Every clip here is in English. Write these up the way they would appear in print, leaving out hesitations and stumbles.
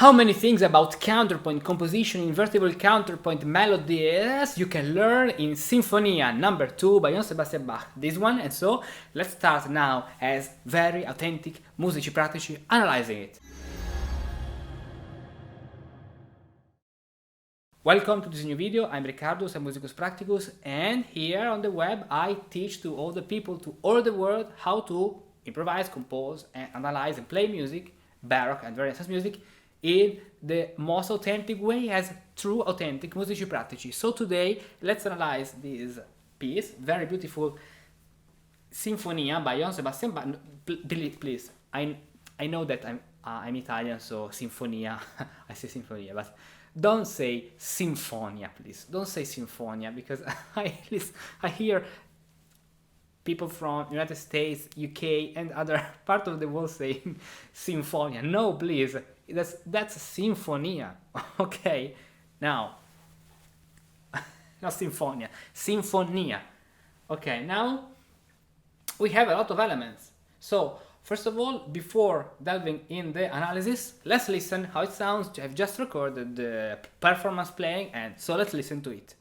How many things about counterpoint composition, invertible counterpoint melodies you can learn in Sinfonia number 2 by Johann Sebastian Bach, this one. And so let's start now as very authentic Musicus Practicus analyzing it. Welcome to this new video. I'm Riccardo, I'm Musicus Practicus, and here on the web I teach to all the people to all the world how to improvise, compose, and analyze and play music, Baroque and Renaissance music, in the most authentic way as true authentic Musicus Practicus. So today let's analyze this piece, very beautiful Sinfonia by Johann Sebastian Bach. Please, I know that I'm Italian, so Sinfonia, I say Sinfonia, but don't say Sinfonia, please. Don't say Sinfonia, because I hear people from United States, UK, and other part of the world saying Sinfonia. No, please. That's Sinfonia. Okay? Now, not Sinfonia. Sinfonia. Okay, now we have a lot of elements. So, first of all, before delving in the analysis, let's listen how it sounds. I've just recorded the performance playing, and so let's listen to it.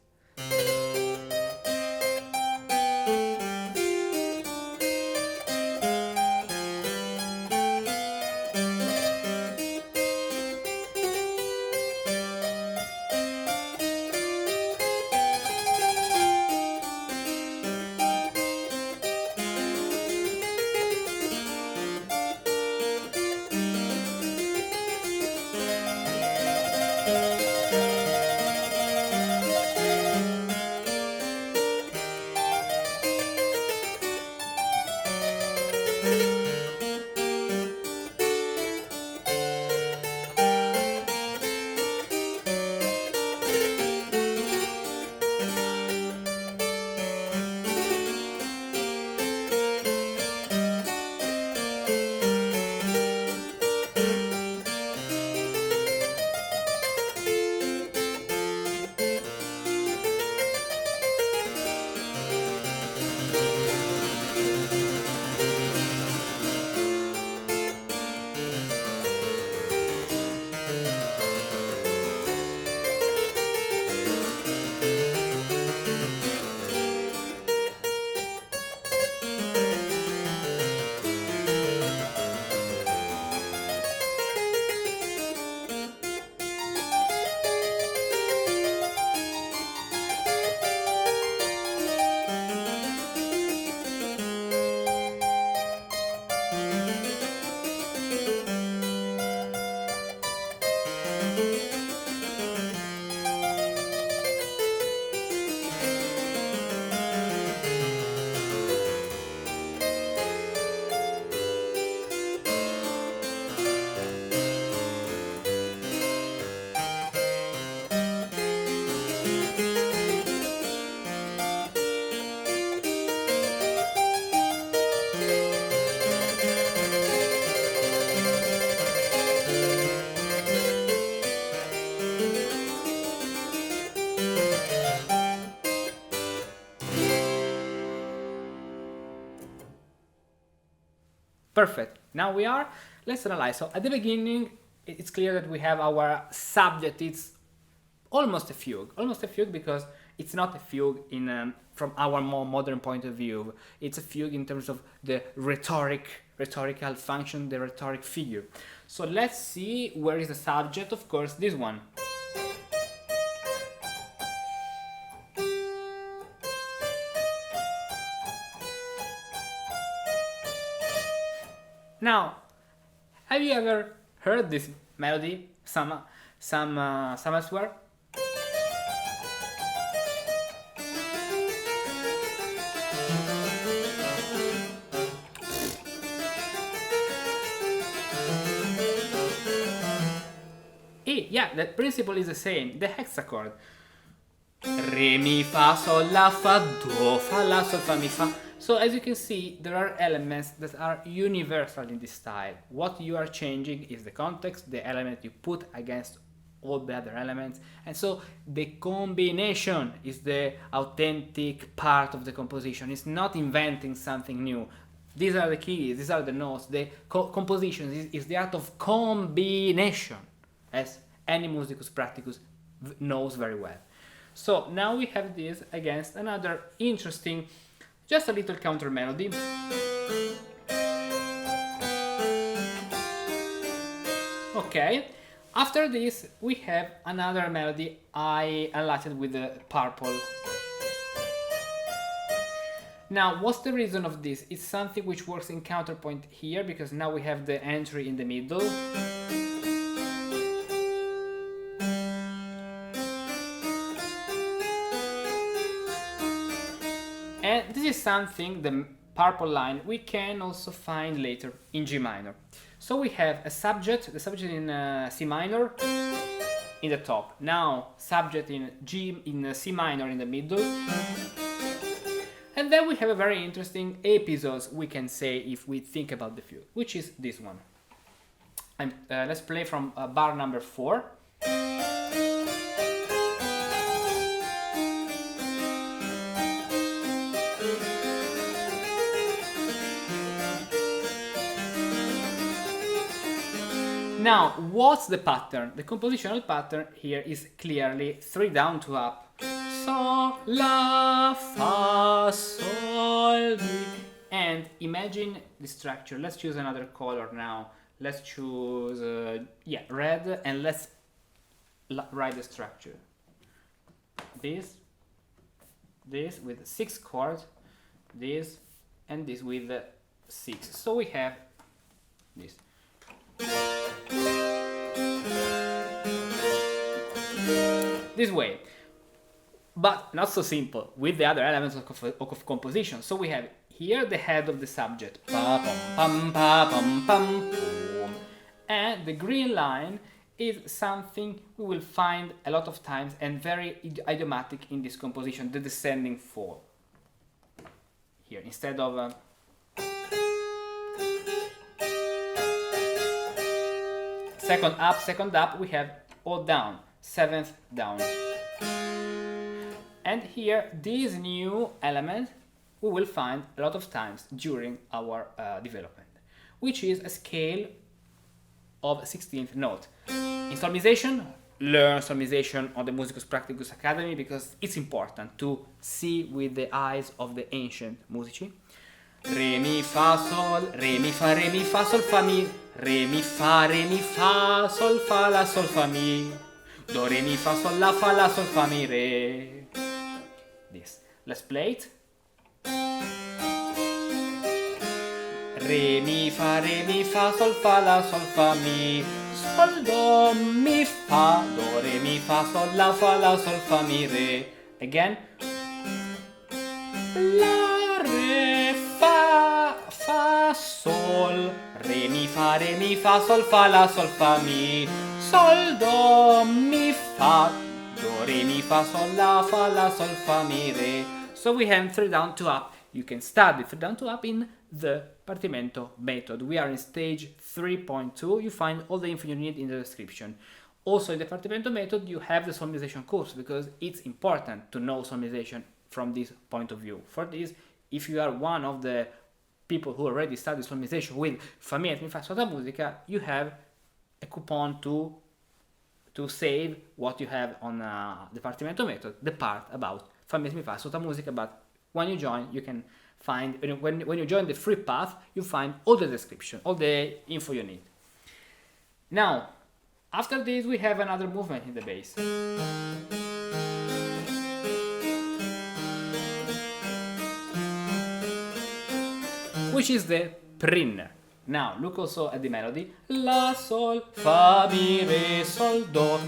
Perfect. Now let's analyze. So at the beginning, it's clear that we have our subject. It's almost a fugue because it's not a fugue from our more modern point of view. It's a fugue in terms of the rhetorical function, the rhetoric figure. So let's see where is the subject. Of course, this one. Now, have you ever heard this melody some elsewhere? Yeah, the principle is the same. The hexachord. Re, mi, fa, sol, la, fa, do, fa, la, sol, fa, mi, fa. So as you can see, there are elements that are universal in this style. What you are changing is the context, the element you put against all the other elements, and so the combination is the authentic part of the composition. It's not inventing something new. These are the keys, these are the notes. The composition is the art of combination. as any Musicus Practicus knows very well. So now we have this against another interesting, just a little counter melody. Okay, after this we have another melody I highlighted with the purple. Now, what's the reason of this? It's something which works in counterpoint here, because now we have the entry in the middle. And this is something, the purple line, we can also find later in G minor. So we have a subject, the subject in C minor in the top. Now, subject in C minor in the middle. And then we have a very interesting episode, we can say, if we think about the fugue, which is this one. Let's play from bar number 4. Now, what's the pattern? The compositional pattern here is clearly 3 down, 2 up. Sol, La, Fa, Sol, Mi. And imagine the structure. Let's choose another color now. Let's choose, red, and let's write the structure. This with 6 chords, this, and this with 6. So we have this. This way. But not so simple with the other elements of composition. So we have here the head of the subject, pa pum pum pa pum pum pum, and the green line is something we will find a lot of times and very idiomatic in this composition, the descending fall. Here, instead of second up, we have all down, 7th down. And here, this new element we will find a lot of times during our development, which is a scale of 16th note. In solmization, learn solmization on the Musicus Practicus Academy, because it's important to see with the eyes of the ancient musici. Re, mi, fa, sol, re, mi, fa, sol, fa, mi, re, mi, fa, sol, fa, la, sol, fa, mi, do, re, mi, fa, sol, la, sol, fa, mi, re. This. Let's play it. Re, mi, fa, sol, fa, la, sol, fa, mi, sol, do, mi, fa, do, re, mi, fa, sol, la, sol, fa, mi, re. Again. La, re, fa, sol, re, mi, fa, sol, fa, la, sol, fa, mi, sol, do, mi, fa, do, re, mi, fa, sol, la, sol, fa, mi, re. So we have 3 down, 2 up. You can study 3 down, 2 up in the Partimento method. We are in stage 3.2. You find all the info you need in the description. Also in the Partimento method you have the solmization course, because it's important to know solmization from this point of view. For this, if you are one of the people who already study solmization with Famiglia Mi Fa Sonata Musica, you have a coupon to save what you have on the Partimento method, the part about Famiglia Mi Fa Sonata Musica. But when you join, you can find, when you join the free path, you find all the description, all the info you need. Now, after this, we have another movement in the bass. Which is the prinner. Now, look also at the melody. La, sol, fa, mi, re, sol, do.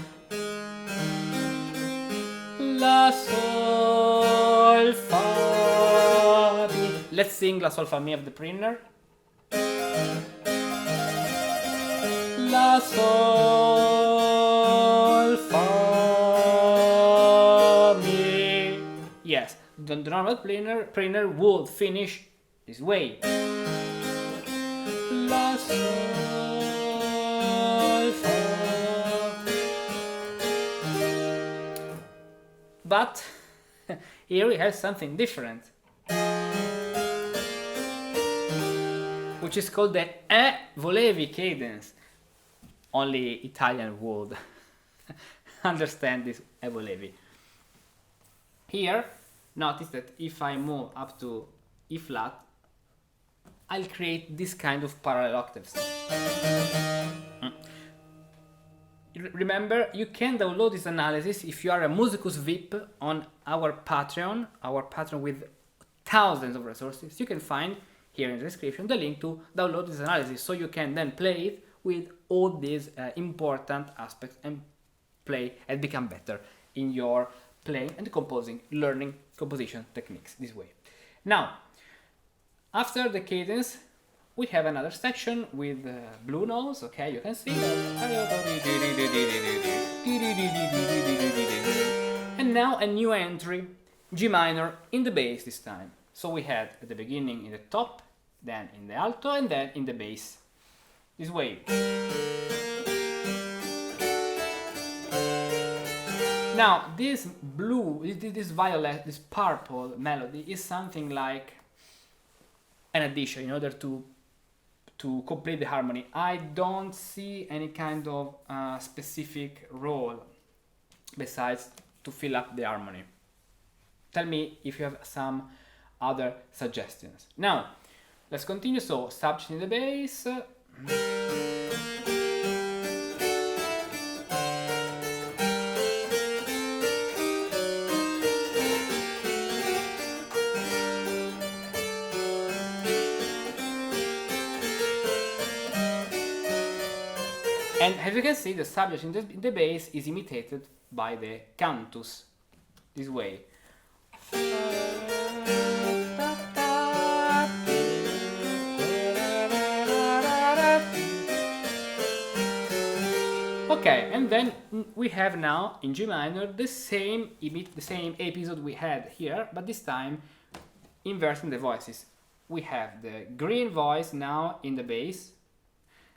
La, sol, fa, mi. Let's sing La, sol, fa, mi of the prinner. La, sol, fa, mi. Yes, the normal prinner would finish this way. La, sol, fa. But here we have something different, which is called the volevi cadence. only Italian would understand this Evo Levi. Here, notice that if I move up to E flat, I'll create this kind of parallel octaves. Remember, you can download this analysis if you are a Musicus Vip on our Patreon with thousands of resources. You can find here in the description the link to download this analysis, so you can then play it with all these important aspects and play and become better in your playing and composing, learning composition techniques this way. Now, after the cadence, we have another section with blue notes, okay, you can see that. And now a new entry, G minor in the bass this time. So we had at the beginning in the top, then in the alto, and then in the bass. This way. Now, this blue, this violet, this purple melody is something like an addition in order to complete the harmony. I don't see any kind of specific role besides to fill up the harmony. Tell me if you have some other suggestions. Now, let's continue. So, subject in the bass. And as you can see, the subject in the bass is imitated by the cantus, this way. Okay, and then we have now in G minor the same episode we had here, but this time inverting the voices. We have the green voice now in the bass.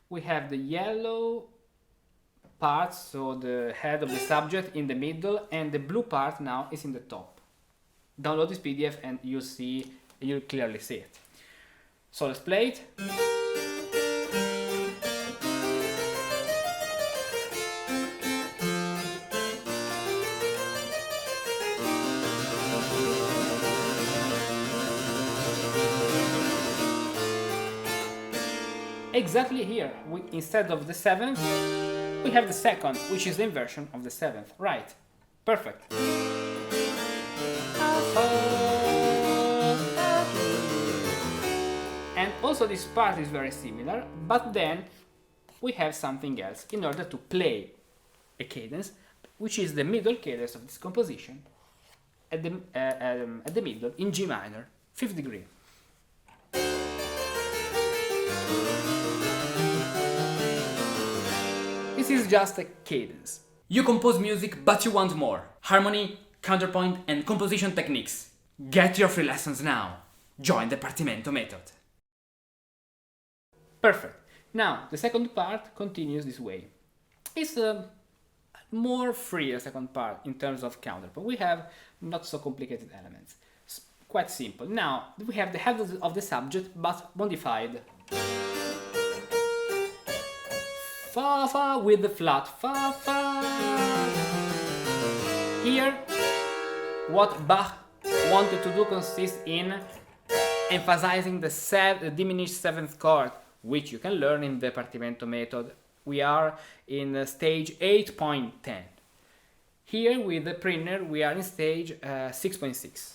We have the yellow part, so the head of the subject in the middle, and the blue part now is in the top. Download this PDF and you'll clearly see it. So let's play it. Exactly here, instead of the 7th, we have the 2nd, which is the inversion of the 7th. Right, perfect. And also this part is very similar, but then we have something else in order to play a cadence, which is the middle cadence of this composition at the middle in G minor, 5th degree. This is just a cadence. You compose music, but you want more. Harmony, counterpoint, and composition techniques. Get your free lessons now. Join the Partimento method. Perfect. Now, the second part continues this way. It's more free, the second part, in terms of counterpoint. We have not so complicated elements. It's quite simple. Now, we have the head of the subject, but modified. Fa fa with the flat fa fa. Here, what Bach wanted to do consists in emphasizing the diminished 7th chord, which you can learn in the Partimento method. We are in stage 8.10. Here with the Prinner we are in stage 6.6.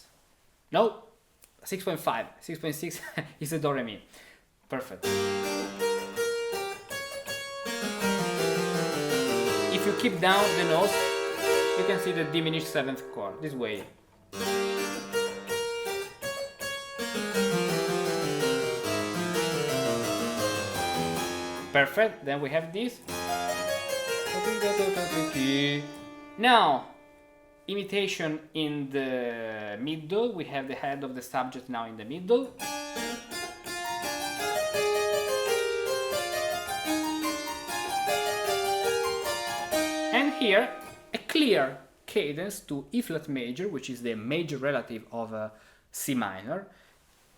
No, 6.5. 6.6 is the Do Re Mi. Perfect. If you keep down the notes, you can see the diminished 7th chord, this way. Perfect, then we have this. Now, imitation in the middle, we have the head of the subject now in the middle. And here, a clear cadence to E flat major, which is the major relative of C minor,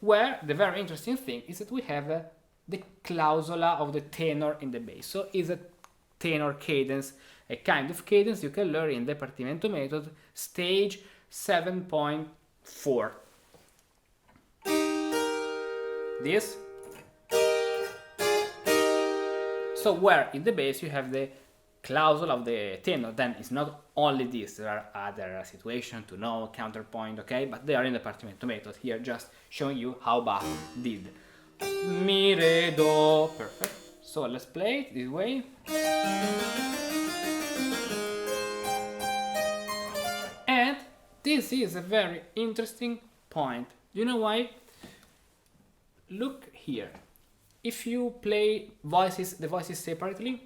where the very interesting thing is that we have the clausola of the tenor in the bass. So it's a tenor cadence, a kind of cadence you can learn in the Partimento method, stage 7.4. This. So where in the bass you have the clausule of the tenor, then it's not only this, there are other situations to know, counterpoint, okay, but they are in the Partimento method. Here just showing you how Bach did. Mi, re, do, perfect. So let's play it this way. And this is a very interesting point. You know why? Look here. If you play the voices separately,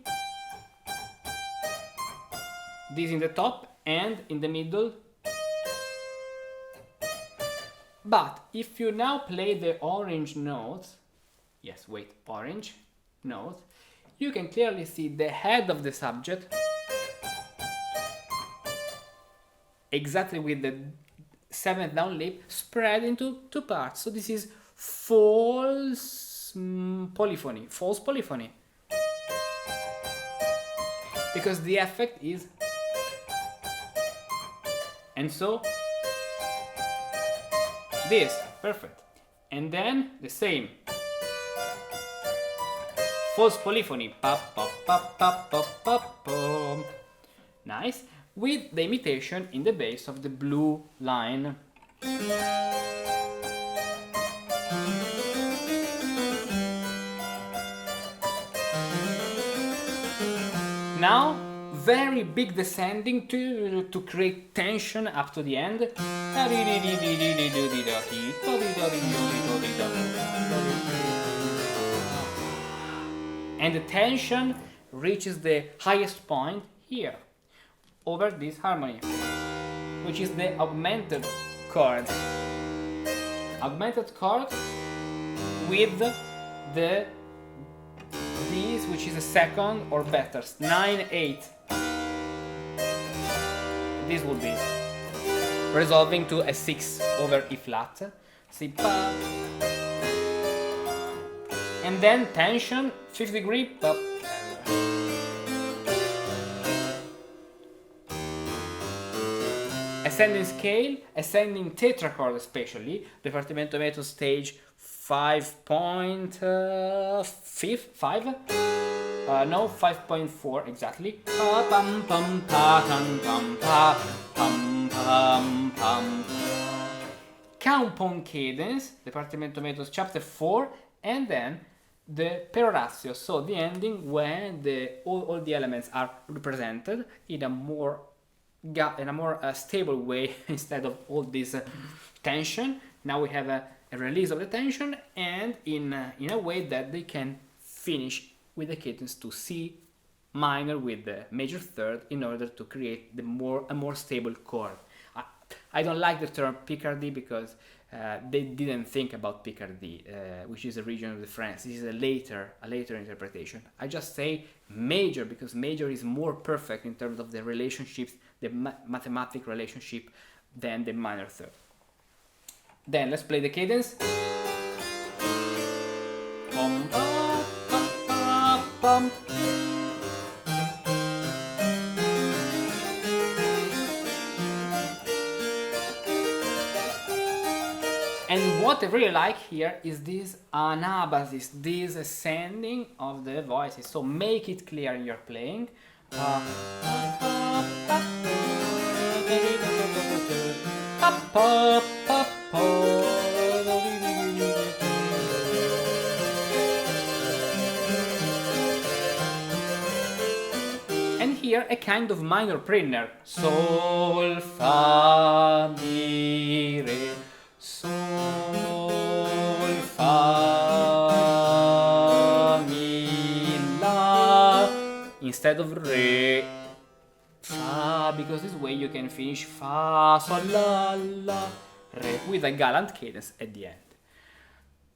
this in the top and in the middle. But if you now play the orange notes, yes, wait, orange notes, you can clearly see the head of the subject exactly with the 7th down lip spread into 2 parts. So this is false polyphony, because the effect is, and so this, perfect, and then the same false polyphony, pop pop pop pop pop pop pop, nice, with the imitation in the bass of the blue line. Now, very big descending to create tension up to the end. And the tension reaches the highest point here, over this harmony, which is the augmented chord. Augmented chord with the this, which is a second or better, 9/8. This will be resolving to a 6 over E flat. See, and then tension, 5th degree, ascending scale, ascending tetrachord especially, the Partimento method stage 5.4 exactly. Counterpoint cadence, the Partimento method chapter 4, and then the peroratio, so the ending when all the elements are represented in a more stable way instead of all this tension. Now we have a release of the tension, and in a way that they can finish with the cadence to C minor with the major third in order to create a more stable chord. I don't like the term Picardy because they didn't think about Picardy, which is a region of the France. This is a later interpretation. I just say major because major is more perfect in terms of the relationships, the mathematic relationship, than the minor third. Then let's play the cadence. And what I really like here is this anabasis, this ascending of the voices. So make it clear in your playing. And here a kind of minor primer. Sol, fa, mi, re. Sol, fa, mi, la, instead of re, fa, because this way you can finish fa, sol, la, la, re, with a gallant cadence at the end.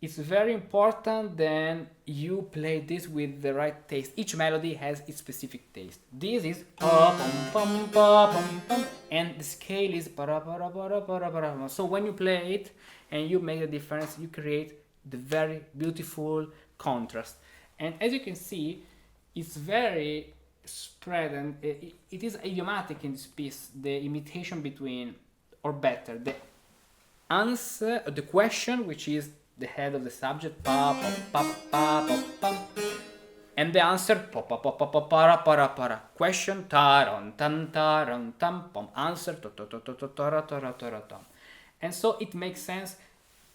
It's very important that you play this with the right taste. Each melody has its specific taste. This is pa, pum, pum, and the scale is para, para, para, para, para. So when you play it and you make a difference, you create the very beautiful contrast. And as you can see, it's very spread, and it is idiomatic in this piece, the imitation between, or better, the answer, the question, which is the head of the subject, pa pa pa pa pa pa, and the answer, pa pa pa pa pa para para para. Question, taron taron tam pom. Answer, to to to to to tara tara tara tam. And so it makes sense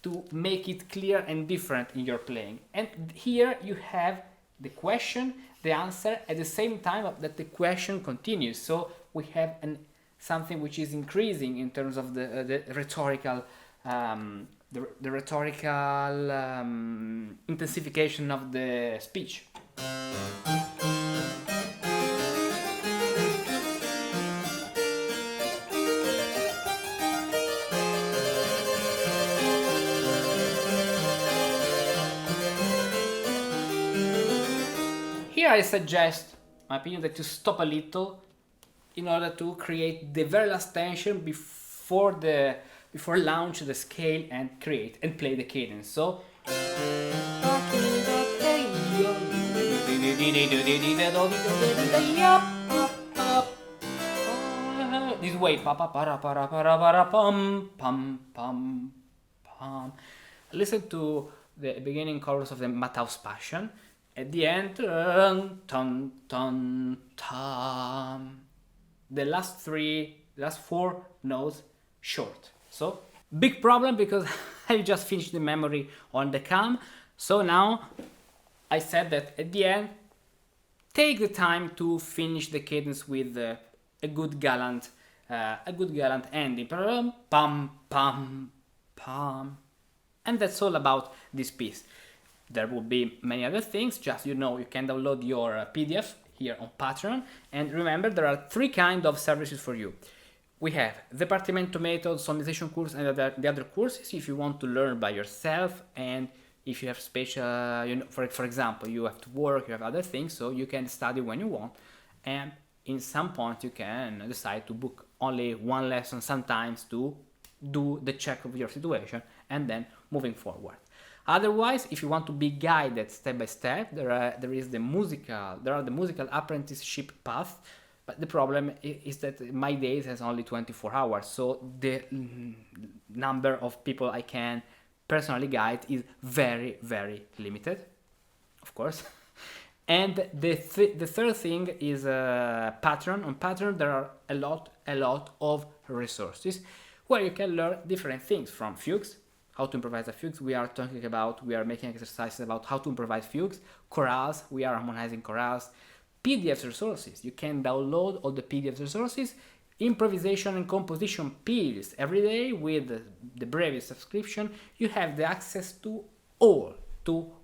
to make it clear and different in your playing. And here you have the question, the answer, at the same time that the question continues. So we have something which is increasing in terms of the rhetorical intensification of the speech. Here I suggest, my opinion, that you stop a little in order to create the very last tension before launch the scale and create and play the cadence. So this way, pa pa para para para para pum pum pum pum. Listen to the beginning chorus of the Matthaus Passion. At the end, dun, dun, dun, dun. The last four notes short. So big problem, because I just finished the memory on the cam. So now I said that at the end, take the time to finish the cadence with a good gallant ending. Pum pum pum, and that's all about this piece. There will be many other things. Just you can download your PDF here on Patreon. And remember, there are 3 kinds of services for you. We have the Partimento method, sonorization course, and the other courses if you want to learn by yourself, and if you have special, for example, you have to work, you have other things, so you can study when you want. And in some point, you can decide to book only one lesson sometimes to do the check of your situation, and then moving forward. Otherwise, if you want to be guided step by step, there are the musical apprenticeship path. But the problem is that my days has only 24 hours, so the number of people I can personally guide is very, very limited, of course. And the third thing is Patreon. On Patreon, there are a lot of resources where you can learn different things, from fugues, how to improvise a fugue. We are making exercises about how to improvise fugues, chorales, we are harmonizing chorales, PDF resources. You can download all the PDF resources, improvisation and composition pills every day with the Brevi subscription. You have the access to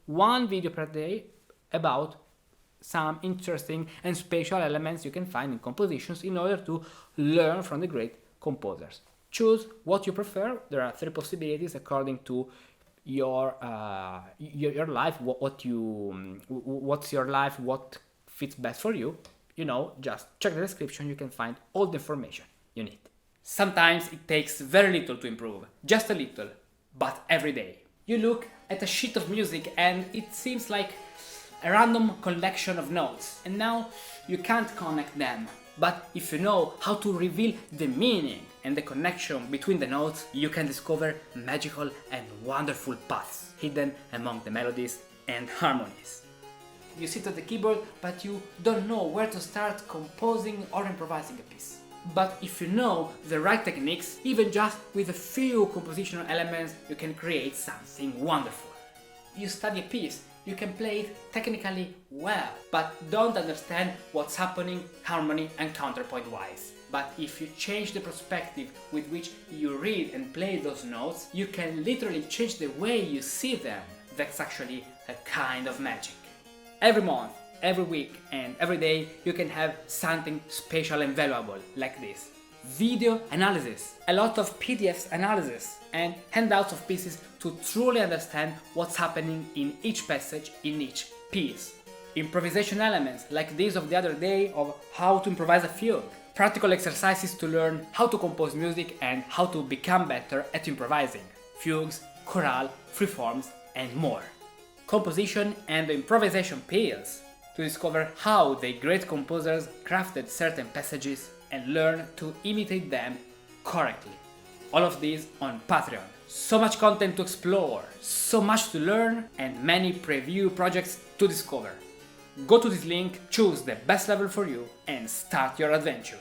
one video per day about some interesting and special elements you can find in compositions in order to learn from the great composers. Choose what you prefer. There are 3 possibilities according to your life. What's your life? What fits best for you? Just check the description. You can find all the information you need. Sometimes it takes very little to improve, just a little, but every day. You look at a sheet of music and it seems like a random collection of notes, and now you can't connect them. But if you know how to reveal the meaning and the connection between the notes, you can discover magical and wonderful paths hidden among the melodies and harmonies. You sit at the keyboard, but you don't know where to start composing or improvising a piece. But if you know the right techniques, even just with a few compositional elements, you can create something wonderful. You study a piece, you can play it technically well, but don't understand what's happening harmony and counterpoint wise. But if you change the perspective with which you read and play those notes, you can literally change the way you see them. That's actually a kind of magic. Every month, every week and every day you can have something special and valuable like this. Video analysis, a lot of PDFs analysis and handouts of pieces to truly understand what's happening in each passage, in each piece. Improvisation elements like this of the other day of how to improvise a fugue. Practical exercises to learn how to compose music and how to become better at improvising. Fugues, chorale, freeforms and more. Composition and improvisation pills. to discover how the great composers crafted certain passages and learn to imitate them correctly. All of these on Patreon. So much content to explore, so much to learn, and many preview projects to discover. Go to this link, choose the best level for you, and start your adventure.